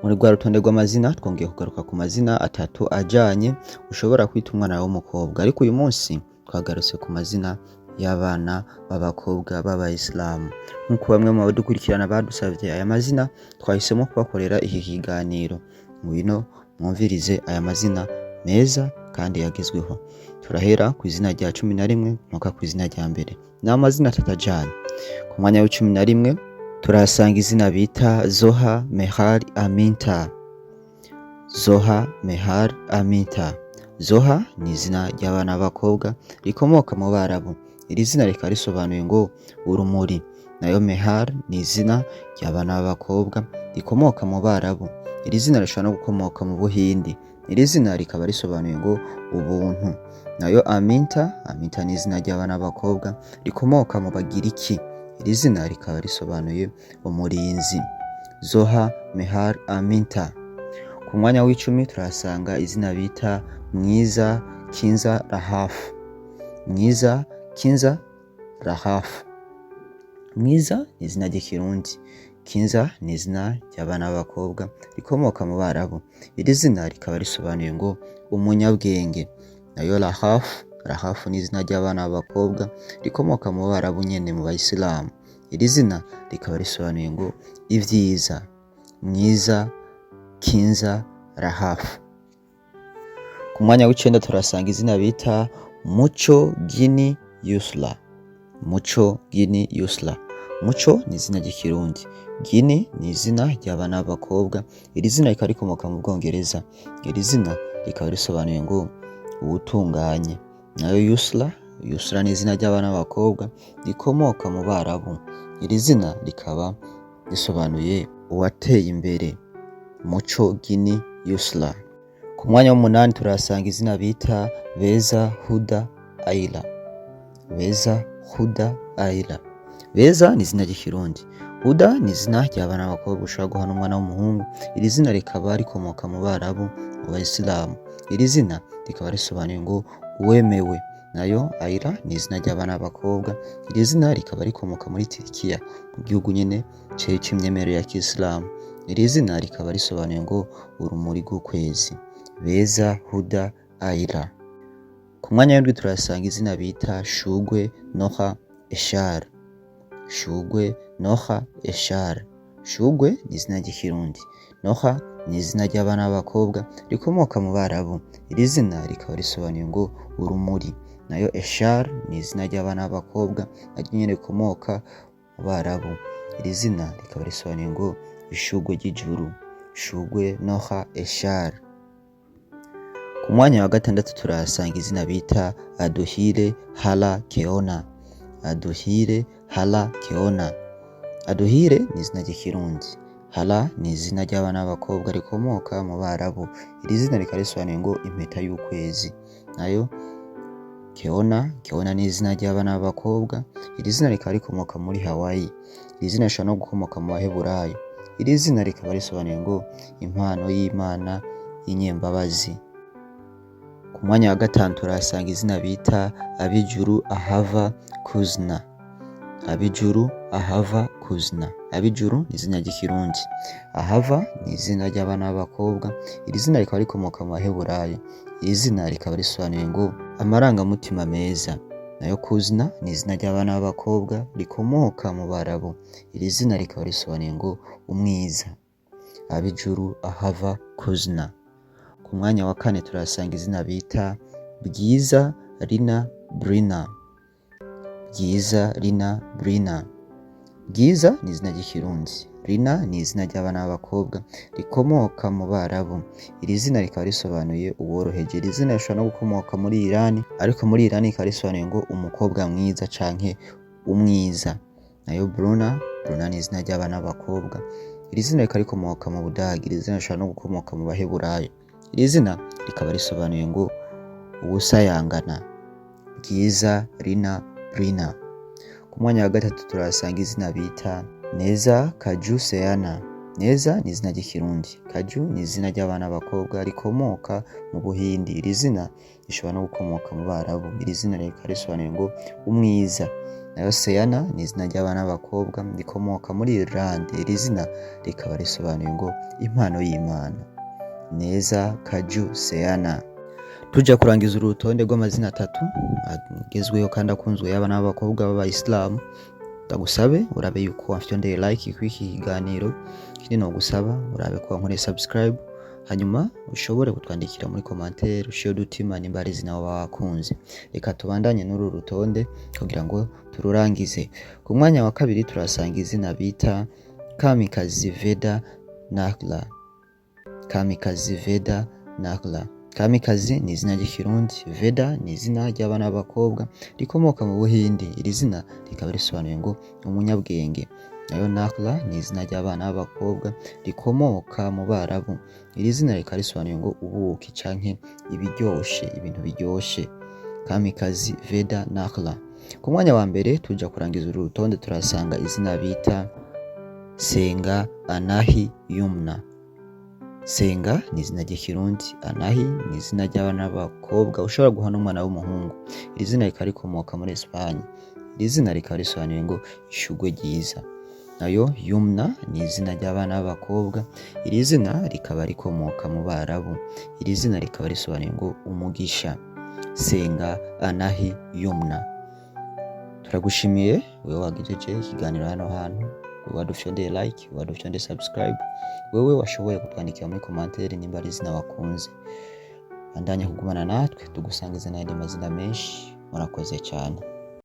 Muri rwa rutonde rw'amazina twongeye kugaruka ku mazina atatu ajanye ushobora kwita umwana w'umukobwa, ariko uyu munsi twagarutse ku mazina y'abana b'abakobwa b'abayisilamu. Nk'uko bamwe mu badukurikirana badusavye aya mazina, twahisemo kubakorera iki kiganiro. Ngwino mwumvirize aya mazina meza kandi yagezweho. Turahera ku izina rya 11 mpaka ku izina rya mbere. Ni amazina atatu ajanye. Ku mwanya wa 11 turahasanga izina bita Zoha Mehar Aminta. Zoha Mehar Aminta. Zoha ni izina ry'abana b'abakobwa rikomoka mu Barabu. Iri zina rikaba risobanuye ngo urumuri. Nayo Mehar ni izina ry'abana b'abakobwa rikomoka mu Barabu. Iri zina rishobora no gukomoka mu Buhindi. Iri zina rikaba risobanuye ngo ubuntu. Nayo Aminta, Aminta ni izina ry'abana b'abakobwa rikomoka mu Bagiriki. Iri zina rikaba risobanuye umurinzi. Zoha Mehar Aminta. Ku mwanya w'icumi turahasanga izina bita Mwiza Kinza Rahaf. Mwiza Kinza Rahaf. Mwiza ni izina ry'ikirundi. Kinza ni izina ry'abana b'abakobwa rikomoka mu Barabu. Iri zina rikaba risobanuye ngo umunyabwenge. Nayo Rahaf, Rahaf ni izina ry'abana b'abakobwa rikomoka mu Barabu nyene mu Bayisilamu. Iri zina rikaba risobanuye ngo ivyiza. Mwiza Kinza Rahaf. Ku mwanya w'icenda turasanga izina bita Muco Gini Yusla. Muco Gini Yusla. Muco ni izina ry'ikirundi. Gini ni izina ry'abana b'abakobwa. Iri zina rikaba rikomoka mu Bwongereza. Iri zina rikaba risobanuye ngo ubutunganye. Nayo Yusla, Yusra ni izina ry'abana b'abakobwa rikomoka mu Barabu. Iri zina rikaba risobanuye uwateye imbere. Muco Gini Yusla. Ku mwanya w'umunani turasanga izina bita Beza Huda Aila. Beza Huda Aila. Beza ni izina ry'ikirundi. Huda ni izina ry'abana b'abakobwa ushobora guhana umwana w'umuhungu. Iri zina rikaba rikomoka mu Barabu mu Bayisilamu. Iri zina rikaba risobanuye ngo uwemewe. Nayo Aila ni izina ry'abana b'abakobwa. Iri zina rikaba rikomoka muri Turikiya, mu gihugu nyene c'imyemerere ya Kisilamu. Iri zina rikaba risobanuye ngo urumuri rw'ukwezi. Beza Huda Aila. Ku mwanya w'indwi turasanga izina bita Shugwe Noha Eshar. Shugwe Noha Eshar. Shugwe ni izina ry'ikirundi. Noha ni izina ry'abana b'abakobwa rikomoka mu Barabu. Iri zina rikaba risobanuye ngo urumuri. Nayo Eshar ni izina ry'abana b'abakobwa naryo nyene rikomoka mu Barabu. Iri zina rikaba risobanuye ngo ishugwe ry'ijuru. Shugwe Noha Eshar. Ku mwanya wa gatandatu turahasanga izina bita Aduhire Hala Keona. Aduhire Hala Keona. Aduhire ni izina ry'ikirundi. Hala ni izina ry'abana b'abakobwa rikomoka mu Barabu. Iri zina rikaba risobanuye ngo impeta y'ukwezi. Nayo Keona, Keona ni izina ry'abana b'abakobwa. Iri zina rikaba rikomoka muri Hawaii. Iri zina rishobora no gukomoka mu Baheburayo. Iri zina rikaba risobanuye ngo impano y'Imana y'inyembabazi. Ku mwanya wa gatanu turahasanga izina bita Abijuru Ahava Kuzna. Abijuru Ahava Kuzna. Abijuru ni izina ry'ikirundi. Ahava ni izina ry'abana b'abakobwa. Iri zina rikaba rikomoka mu Baheburayo. Iri zina rikaba risobanuye ngo amarangamutima meza. Nayo Kuzna ni izina ry'abana b'abakobwa rikomoka mu Barabu. Iri zina rikaba risobanuye ngo umwiza. Abijuru Ahava Kuzna. Ku mwanya wa kane turasanga izina bita Bwiza Rina Brina. Bwiza Rina Brina. Bwiza ni izina ry'ikirundi. Rina ni izina ry'abana b'abakobwa rikomoka mu Barabu. Iri zina rikaba risobanuye uworoheje. Iri zina rishobora no gukomoka muri Irani, ariko muri Irani rikaba risobanuye ngo umukobwa mwiza canke umwiza. Nayo Bruna, Bruna ni izina ry'abana b'abakobwa. Iri zina rikaba rikomoka mu Budagi. Iri zina rishobora no gukomoka mu Baheburayo. Iri zina rikaba risobanuye ngo ubusayangana. Bwiza Rina Brina. Ku mwanya wa gatatu turahasanga izina bita Neza Kaju Seana. Neza ni izina ry'ikirundi. Kaju ni izina ry'abana b'abakobwa rikomoka mu Buhindi. Iri zina rishobora no gukomoka mu Barabu. Iri zina rikaba risobanuye ngo umwiza. Nayo Seyana ni izina ry'abana b'abakobwa rikomoka muri Irland. Iri zina rikaba risobanuye ngo impano y'Imana. Neza, Kaju, Seyana. Tuja kurangiza urutonde rw'amazina 3 agezweho kandi akunzwe y'abana b'abakobwa b'Abayisilamu. Ndagusabe urabe yuko wafyondeye like kw'iki kiganiro. Ikindi no gusaba urabe ko wankore subscribe, hanyuma ushobore kutwandikira muri commentaire ushiye dutima nimba ari izina waba wakunze. Reka tubandanye n'uru rutonde kugira ngo tururangize. Ku mwanya wa 2 turasanga izina bita Kamikazi Veda Nagla. Kamikazi Veda Nagla. Kamikazi ni izina ry'ikirundi. Veda ni izina ry'abana b'abakobwa rikomoka mu Buhindi. Iri zina rikaba risobanuye ngo umunyabwenge. Nayo Nagla ni izina ry'abana b'abakobwa rikomoka mu Barabu. Iri zina rikaba risobanuye ngo ubuki canke ibiryoshe, ibintu biryoshe. Kamikazi Veda Nagla. Ku mwanya wa 1 tuja kurangiza uru rutonde turasanga izina bita Senga Anahi Yumna. Senga ni izina ry'ikirundi. Anahi ni izina ry'abana b'abakobwa ushobora guhana umwana w'umuhungu. Iri zina rikaba rikomoka muri Espagne. Iri zina rikaba risobanuye ngo ishugwe ryiza. Nayo Yumna ni izina ry'abana b'abakobwa. Iri zina rikaba rikomoka mu Barabu. Iri zina rikaba risobanuye ngo umugisha. Senga Anahi Yumna. Turagushimiye wewe wagijeje ikiganiro hano hantu. Wewe wadufyondeye like, wadufyondeye subscribe. Wewe washoboye kutwandikira muri commentaire nimba ari izina wakunze. Andanya kugumana natwe tugusangiza n'andi mazina menshi. Murakoze cyane.